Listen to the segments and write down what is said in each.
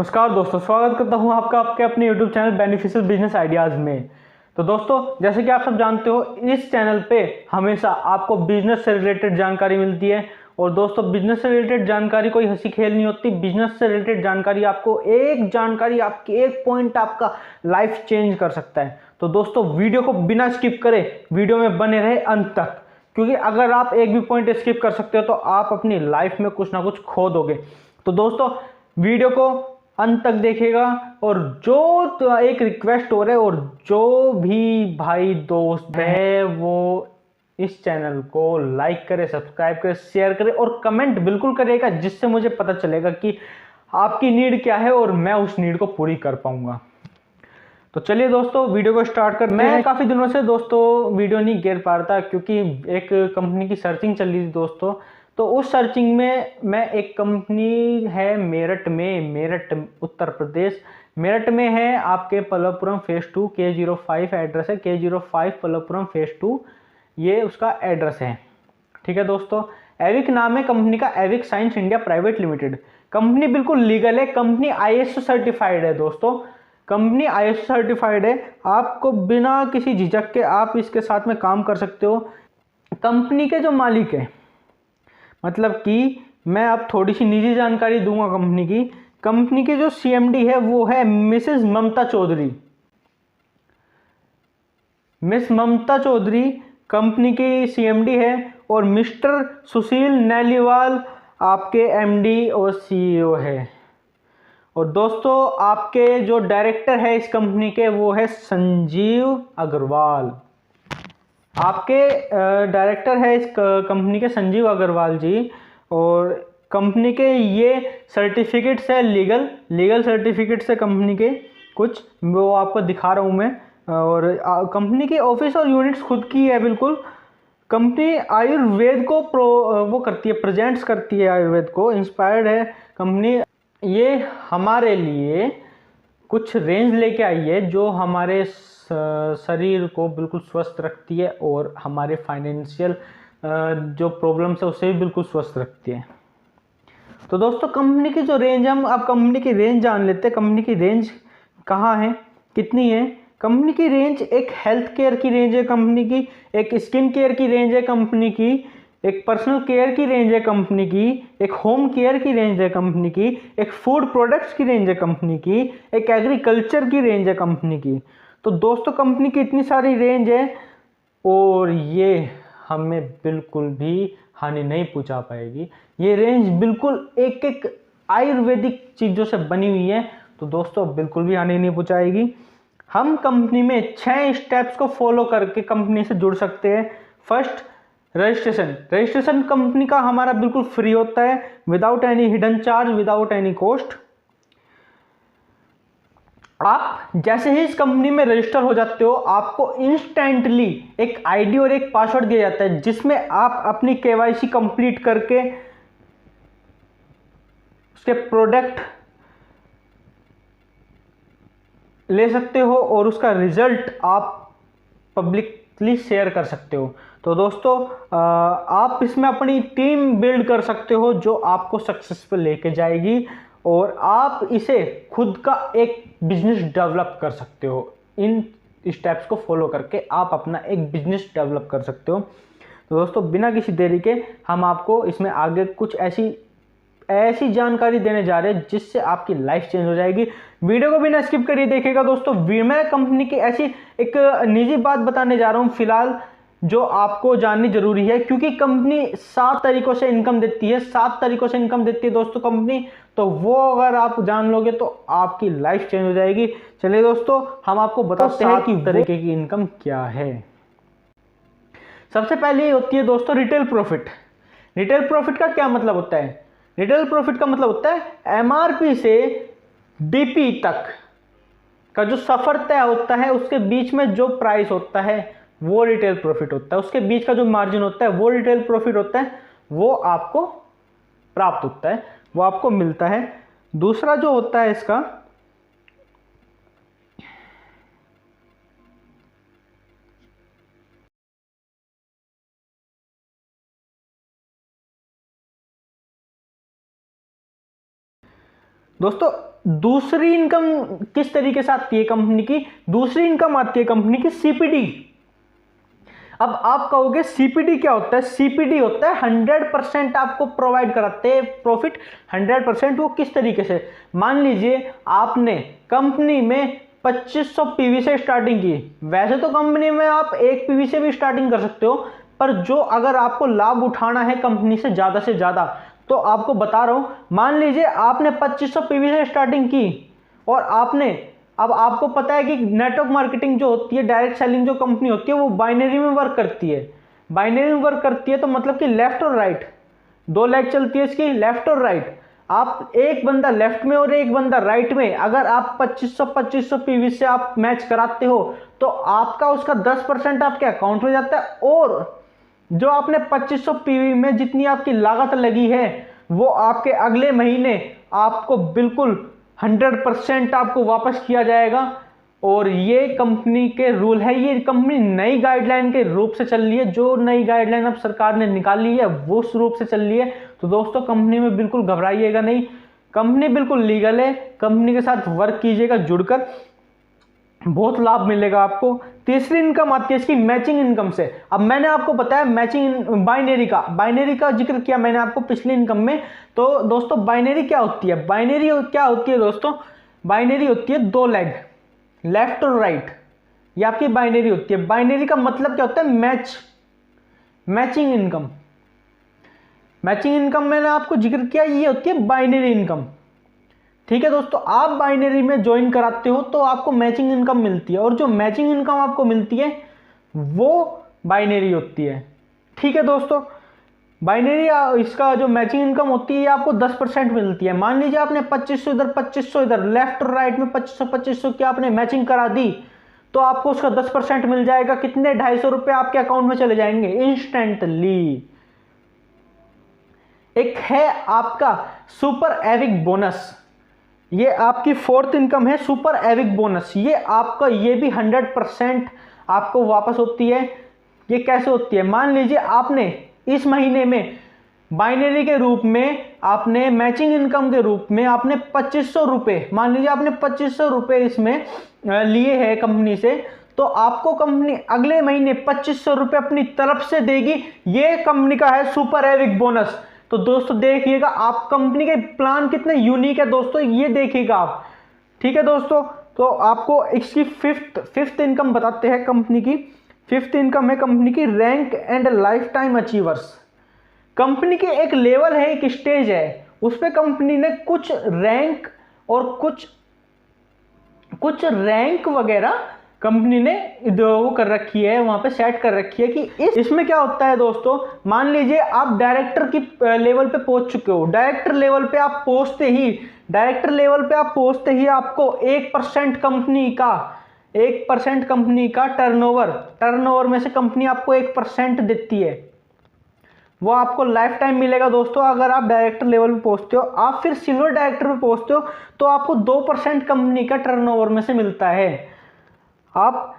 नमस्कार दोस्तों, स्वागत करता हूं आपका आपके अपने YouTube channel beneficial business ideas में। तो दोस्तों, जैसे कि आप सब जानते हो, इस चैनल पे हमेशा आपको बिजनेस से रिलेटेड जानकारी मिलती है। और दोस्तों, बिजनेस से रिलेटेड जानकारी कोई हंसी खेल नहीं होती। बिजनेस से रिलेटेड जानकारी आपकी एक पॉइंट आपका लाइफ चेंज कर सकता है। तो दोस्तों, वीडियो को बिना स्किप करे वीडियो में बने रहे अंत तक, क्योंकि अगर आप एक भी पॉइंट स्किप कर सकते हो तो आप अपनी लाइफ में कुछ ना कुछ खो दोगे। तो दोस्तों, वीडियो को अंत तक देखेगा। और जो तो एक रिक्वेस्ट हो रहा है, और जो भी भाई दोस्त है वो इस चैनल को लाइक करे, सब्सक्राइब करे, शेयर करे और कमेंट बिल्कुल करेगा, जिससे मुझे पता चलेगा कि आपकी नीड क्या है और मैं उस नीड को पूरी कर पाऊंगा। तो चलिए दोस्तों, वीडियो को स्टार्ट करते हैं। मैं काफ़ी दिनों से दोस्तों वीडियो नहीं गिर पा रहा था, क्योंकि एक कंपनी की सर्चिंग चल रही थी दोस्तों। तो उस सर्चिंग में मैं एक कंपनी है मेरठ उत्तर प्रदेश, मेरठ में है, आपके पल्लवपुरम फेज 2 K05 एड्रेस है, K05 पल्लवपुरम फेज 2 ये उसका एड्रेस है। ठीक है दोस्तों, एविक नाम है कंपनी का, Avik science India private limited. Company बिल्कुल लीगल है, कंपनी ISO सर्टिफाइड है दोस्तों। कंपनी ISO सर्टिफाइड है, आपको बिना किसी झिझक के आप इसके साथ में काम कर सकते हो। कंपनी के जो मालिक है, मतलब कि मैं अब थोड़ी सी निजी जानकारी दूंगा कंपनी की जो CMD है वो है मिसेस ममता चौधरी। मिस ममता चौधरी कंपनी की CMD है, और मिस्टर सुशील नैलीवाल आपके MD और CEO है। और दोस्तों, आपके जो डायरेक्टर है इस कंपनी के वो है संजीव अग्रवाल। आपके डायरेक्टर है इस कंपनी के संजीव अग्रवाल जी। और कंपनी के ये सर्टिफिकेट्स है, लीगल सर्टिफिकेट्स है कंपनी के कुछ, वो आपको दिखा रहा हूँ मैं। और कंपनी की ऑफिस और यूनिट्स खुद की है बिल्कुल। कंपनी आयुर्वेद को वो करती है, प्रेजेंट्स करती है, आयुर्वेद को इंस्पायर्ड है कंपनी। ये हमारे लिए कुछ रेंज लेके आई है जो हमारे शरीर को बिल्कुल स्वस्थ रखती है, और हमारे फाइनेंशियल जो प्रॉब्लम्स है उसे भी बिल्कुल स्वस्थ रखती है। तो दोस्तों, कंपनी की जो रेंज, हम अब कंपनी की रेंज जान लेते हैं। कंपनी की रेंज कहाँ है, कितनी है। कंपनी की रेंज एक हेल्थ केयर की रेंज है कंपनी की, एक स्किन केयर की रेंज है कंपनी की, एक पर्सनल केयर की रेंज है कंपनी की, एक होम केयर की रेंज है कंपनी की, एक फूड प्रोडक्ट्स की रेंज है कंपनी की, एक एग्रीकल्चर की रेंज है कंपनी की। तो दोस्तों, कंपनी की इतनी सारी रेंज है, और ये हमें बिल्कुल भी हानि नहीं पहुंचा पाएगी। ये रेंज बिल्कुल एक एक आयुर्वेदिक चीज़ों से बनी हुई है, तो दोस्तों बिल्कुल भी हानि नहीं पहुंचाएगी। हम कंपनी में 6 स्टेप्स को फॉलो करके कंपनी से जुड़ सकते हैं। फर्स्ट, रजिस्ट्रेशन कंपनी का हमारा बिल्कुल फ्री होता है, without any hidden charge, without any cost. आप जैसे ही इस कंपनी में रजिस्टर हो जाते हो, आपको इंस्टेंटली एक आईडी और एक पासवर्ड दिया जाता है, जिसमें आप अपनी KYC कंप्लीट करके उसके प्रोडक्ट ले सकते हो, और उसका रिजल्ट आप पब्लिकली शेयर कर सकते हो। तो दोस्तों, आप इसमें अपनी टीम बिल्ड कर सकते हो जो आपको सक्सेस पे लेके जाएगी, और आप इसे खुद का एक बिजनेस डेवलप कर सकते हो। इन स्टेप्स को फॉलो करके आप अपना एक बिजनेस डेवलप कर सकते हो। तो दोस्तों, बिना किसी देरी के हम आपको इसमें आगे कुछ ऐसी जानकारी देने जा रहे हैं जिससे आपकी लाइफ चेंज हो जाएगी। वीडियो को बिना स्किप करिए देखिएगा दोस्तों। मैं कंपनी की ऐसी एक निजी बात बताने जा रहा हूं फिलहाल, जो आपको जाननी जरूरी है, क्योंकि कंपनी 7 तरीकों से इनकम देती है, 7 तरीकों से इनकम देती है दोस्तों कंपनी। तो वो अगर आप जान लोगे तो आपकी लाइफ चेंज हो जाएगी। चलिए दोस्तों, हम आपको बताते हैं कि तरीके की इनकम क्या है। सबसे पहले होती है दोस्तों रिटेल प्रॉफिट। रिटेल प्रॉफिट का क्या मतलब होता है? रिटेल प्रॉफिट का मतलब होता है MRP से BP तक का जो सफर तय होता है, उसके बीच में जो प्राइस होता है वो रिटेल प्रॉफिट होता है। उसके बीच का जो मार्जिन होता है वो रिटेल प्रॉफिट होता है। वो आपको प्राप्त होता है, वो आपको मिलता है। दूसरा जो होता है इसका, दोस्तों दूसरी इनकम किस तरीके से आती है कंपनी की? दूसरी इनकम आती है कंपनी की सीपीडी। अब आप कहोगे सीपीडी क्या होता है? सीपीडी होता है 100% आपको प्रोवाइड कराते हैं प्रॉफिट 100%। वो किस तरीके से? मान लीजिए आपने कंपनी में 2500 पीवी से स्टार्टिंग की। वैसे तो कंपनी में आप 1 पीवी से भी स्टार्टिंग कर सकते हो, पर जो अगर आपको लाभ उठाना है कंपनी से ज़्यादा तो आपको बता रहा हूं, मान लीजिए आपने 2500 पीवी से स्टार्टिंग की और अब आपको पता है कि नेटवर्क मार्केटिंग जो होती है, डायरेक्ट सेलिंग जो कंपनी होती है, वो बाइनरी में वर्क करती है। बाइनरी में वर्क करती है तो मतलब कि लेफ्ट और राइट, 2 लेग चलती है इसकी, लेफ्ट और राइट। आप एक बंदा लेफ्ट में और एक बंदा राइट में, अगर आप 2500 पीवी से आप मैच कराते हो तो आपका उसका 10% आपके अकाउंट में जाता है, और जो आपने 2500 पीवी में जितनी आपकी लागत लगी है वो आपके अगले महीने आपको बिल्कुल 100% आपको वापस किया जाएगा। और ये कंपनी के रूल है। ये कंपनी नई गाइडलाइन के रूप से चल रही है, जो नई गाइडलाइन अब सरकार ने निकाली है वो उस रूप से चल रही है। तो दोस्तों कंपनी में बिल्कुल घबराइएगा नहीं, कंपनी बिल्कुल लीगल है। कंपनी के साथ वर्क कीजिएगा जुड़कर, बहुत लाभ मिलेगा आपको। तीसरी इनकम आती है इसकी मैचिंग इनकम से। अब मैंने आपको बताया मैचिंग बाइनरी का जिक्र किया मैंने आपको पिछली इनकम में। तो दोस्तों बाइनरी क्या होती है? बाइनरी क्या होती है दोस्तों? बाइनरी होती है 2 लेग, लेफ्ट और राइट, ये आपकी बाइनरी होती है। बाइनरी का मतलब क्या होता है? Matching income. मैचिंग इनकम मैंने आपको जिक्र किया, ये होती है बाइनरी इनकम। ठीक है दोस्तों, आप बाइनरी में ज्वाइन कराते हो तो आपको मैचिंग इनकम मिलती है, और जो मैचिंग इनकम आपको मिलती है वो बाइनरी होती है। ठीक है दोस्तों, बाइनरी इसका जो मैचिंग इनकम होती है आपको 10% मिलती है। मान लीजिए आपने 2500 इधर 2500 इधर, लेफ्ट और राइट में 2500 की आपने मैचिंग करा दी तो आपको उसका 10% मिल जाएगा। कितने? 250 रुपये आपके अकाउंट में चले जाएंगे इंस्टेंटली। एक है आपका सुपर एविक बोनस, ये आपकी 4th इनकम है, सुपर एविक बोनस। ये आपका, ये भी 100% आपको वापस होती है। ये कैसे होती है? मान लीजिए आपने इस महीने में बाइनरी के रूप में, आपने मैचिंग इनकम के रूप में आपने 2500 रुपये, मान लीजिए आपने 2500 रुपये इसमें लिए हैं कंपनी से, तो आपको कंपनी अगले महीने 2500 रुपये अपनी तरफ से देगी। ये कंपनी का है सुपर एविक बोनस। तो दोस्तों देखिएगा, आप कंपनी के प्लान कितने यूनिक है दोस्तों, ये देखिएगा आप। ठीक है दोस्तों, तो आपको इसकी फिफ्थ इनकम बताते हैं कंपनी की। 5th इनकम है कंपनी की rank and life time achievers. Company के एक लेवल है, एक स्टेज है, उस पर कंपनी ने कुछ रैंक और कुछ रैंक वगैरह कंपनी ने वो कर रखी है, वहां पे सेट कर रखी है कि इसमें क्या होता है दोस्तों। मान लीजिए आप डायरेक्टर की लेवल पे पहुंच चुके हो। डायरेक्टर लेवल पे आप पहुंचते ही आपको 1% कंपनी का टर्नओवर में से कंपनी आपको 1% देती है, वो आपको लाइफ टाइम मिलेगा दोस्तों। अगर आप डायरेक्टर लेवल पे पहुंचते हो, आप फिर सिल्वर डायरेक्टर पे पहुंचते हो तो आपको 2% कंपनी का टर्नओवर में से मिलता है। आप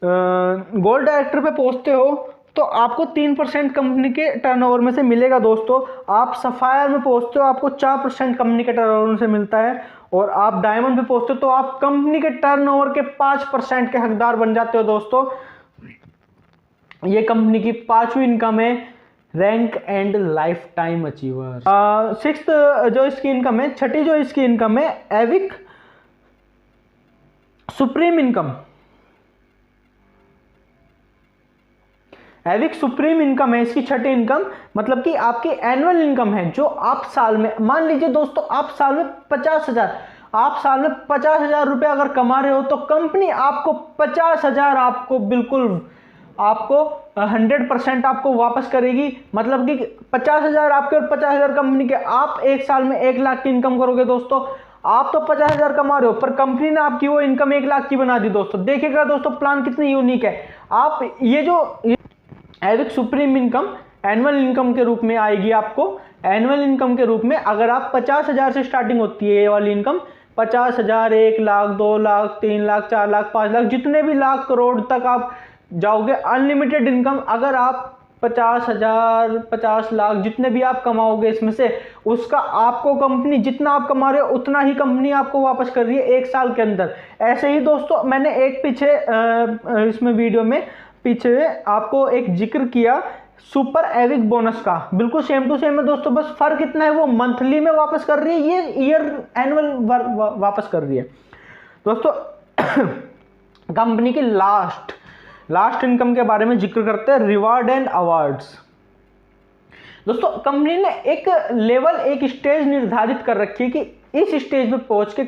गोल्ड डायरेक्टर पे पहुंचते हो तो आपको 3% कंपनी के टर्नओवर में से मिलेगा दोस्तों। आप सफायर में पहुंचते हो, आपको 4% कंपनी के टर्नओवर में से मिलता है। और आप डायमंड पे पहुंचते हो तो आप कंपनी के टर्नओवर के 5% के हकदार बन जाते हो दोस्तों। ये कंपनी की 5वीं इनकम है, rank and life time achiever. 6th जो इसकी इनकम है, 6ठी जो इसकी इनकम है, Avik supreme income. Avik supreme income है इसकी 6ठी इनकम, मतलब कि आपकी एनुअल इनकम है, जो आप साल में, मान लीजिए दोस्तों आप साल में 50,000 रुपए अगर कमा रहे हो तो कंपनी आपको 50,000 आपको बिल्कुल आपको 100% आपको वापस करेगी। मतलब कि 50,000 आपके और 50,000 कंपनी के, आप एक साल में 1 लाख की इनकम करोगे दोस्तों। आप तो 50,000 कमा रहे हो पर कंपनी ने आपकी वो इनकम 1 लाख की बना दी दोस्तों। देखिएगा दोस्तों प्लान कितनी यूनिक है। आप ये जो Avik supreme income annual income के रूप में आएगी आपको। एनुअल इनकम के रूप में अगर आप 50,000 से स्टार्टिंग होती है ये वाली इनकम, 50,000, 1 लाख, 2 लाख, 3 लाख, 4 लाख, 5 लाख, जितने भी लाख करोड़ तक आप जाओगे, अनलिमिटेड इनकम। अगर आप 50,000 50 लाख जितने भी आप कमाओगे इसमें से, उसका आपको कंपनी जितना आप कमा रहे हो उतना ही कंपनी आपको वापस कर रही है 1 साल के अंदर। ऐसे ही दोस्तों मैंने एक पीछे इसमें वीडियो में पीछे आपको एक जिक्र किया सुपर एविक बोनस का, बिल्कुल सेम टू सेम है दोस्तों, बस फर्क इतना है वो मंथली में वापस कर रही है, ये ईयर एनुअल वापस कर रही है दोस्तों। कंपनी की लास्ट इनकम के बारे में जिक्र करते हैं, रिवार्ड एंड अवार्ड्स। दोस्तों कंपनी ने एक लेवल, एक स्टेज निर्धारित कर रखी है कि इस स्टेज पे पहुंच के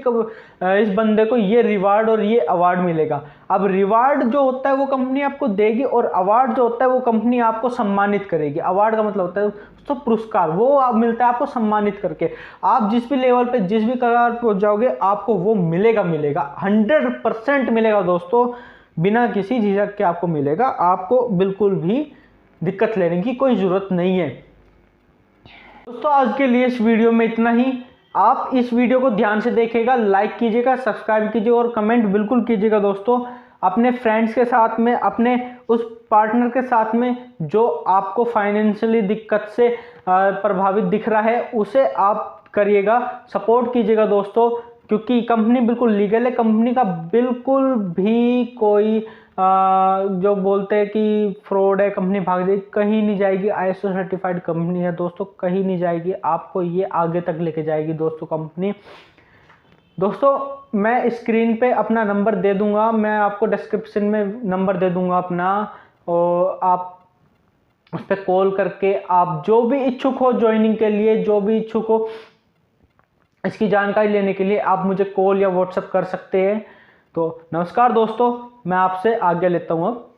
इस बंदे को ये रिवार्ड और ये अवार्ड मिलेगा। अब रिवार्ड जो होता है वो कंपनी आपको देगी और अवार्ड जो होता है वो कंपनी आपको सम्मानित करेगी। अवार्ड का मतलब होता है तो पुरस्कार, वो मिलता है आपको सम्मानित करके। आप जिस भी लेवल पे जिस भी कगार पहुंच जाओगे आपको वो मिलेगा 100% मिलेगा दोस्तों, बिना किसी झिझक के आपको मिलेगा। आपको बिल्कुल भी दिक्कत लेने की कोई ज़रूरत नहीं है। दोस्तों आज के लिए इस वीडियो में इतना ही। आप इस वीडियो को ध्यान से देखिएगा, लाइक कीजिएगा, सब्सक्राइब कीजिएगा और कमेंट बिल्कुल कीजिएगा दोस्तों। अपने फ्रेंड्स के साथ में, अपने उस पार्टनर के साथ में जो आपको फाइनेंशियली दिक्कत से प्रभावित दिख रहा है उसे आप करिएगा, सपोर्ट कीजिएगा दोस्तों, क्योंकि कंपनी बिल्कुल लीगल है। कंपनी का बिल्कुल भी कोई जो बोलते हैं कि फ्रॉड है, कंपनी भाग जाएगी, कहीं नहीं जाएगी। ISO सर्टिफाइड कंपनी है दोस्तों, कहीं नहीं जाएगी, आपको ये आगे तक लेके जाएगी दोस्तों कंपनी। दोस्तों मैं स्क्रीन पे अपना नंबर दे दूंगा, मैं आपको डिस्क्रिप्शन में नंबर दे दूंगा अपना, और आप उस पर कॉल करके आप जो भी इच्छुक हो ज्वाइनिंग के लिए, जो भी इच्छुक हो इसकी जानकारी लेने के लिए आप मुझे कॉल या व्हाट्सएप कर सकते हैं। तो नमस्कार दोस्तों, मैं आपसे आज्ञा लेता हूँ अब।